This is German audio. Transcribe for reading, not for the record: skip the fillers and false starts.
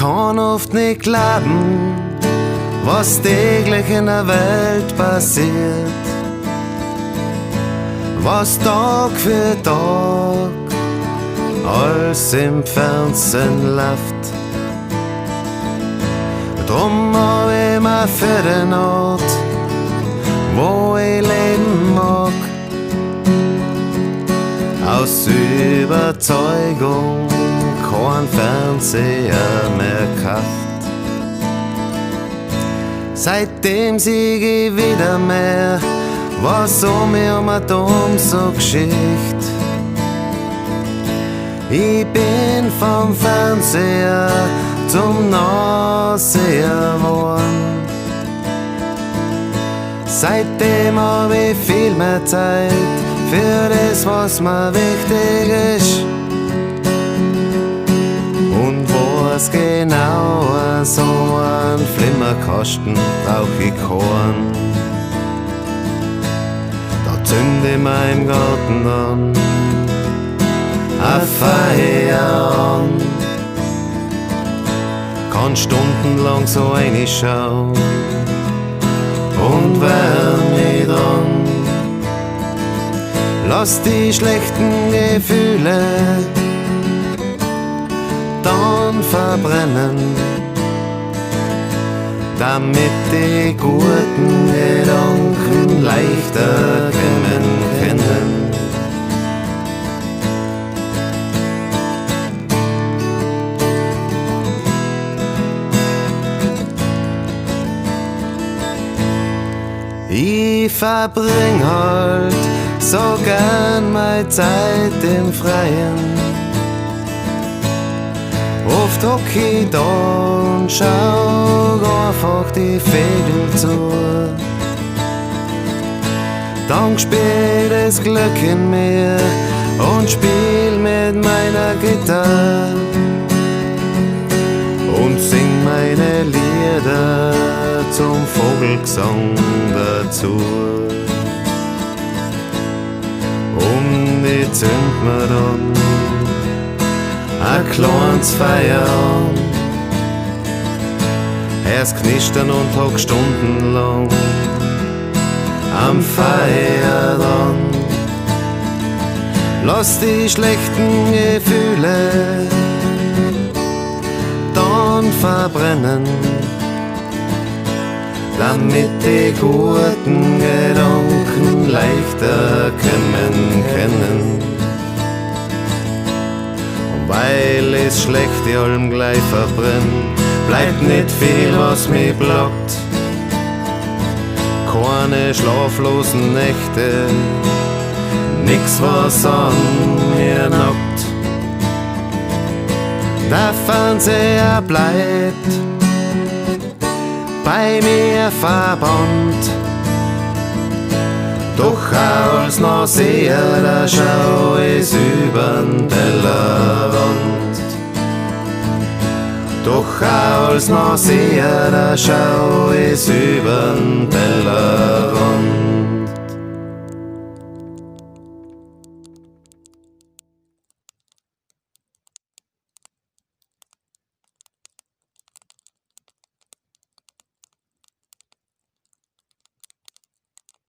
kann oft nicht glauben, was täglich in der Welt passiert, was Tag für Tag alles im Fernsehen läuft. Drum hab ich mir für den Ort, wo ich leben mag, aus Überzeugung kein Fernseher mehr gekauft. Seitdem sieg ich wieder mehr, was um mich um so Geschichte. Ich bin vom Fernseher zum Nachseher geworden. Seitdem hab ich viel mehr Zeit für das, was mir wichtig ist. Und weiß genau, so einen Flimmerkasten brauch ich keinen. Da zünd ich meinem Garten an ein Feuer an, kann stundenlang so reinschauen und wärm mich dran. Lass die schlechten Gefühle dann verbrennen, damit die guten Gedanken leichter kommen können. Ich verbring halt so gern meine Zeit im Freien. Oft hock ich da und schau einfach die Vögel zu. Dann spielt das Glück in mir und spiel mit meiner Gitarre und sing meine Lieder zum Vogelgesang dazu. Und ich zünd mir dann ein kleines Feuer an, hör's knistern und hock stundenlang am Feuer dran. Lass die schlechten Gefühle dann verbrennen, damit die guten Gedanken leichter kommen können. Und weil es schlechte allem gleich verbrennt, bleibt nicht viel, was mich blockt. Keine schlaflosen Nächte, nix was an mir knockt. Der Fernseher bleibt bei mir verbannt, doch auch als Nachseher, da schau ich übern Tellerrand. Doch auch als Nachseher, da schau ich übern Tellerrand.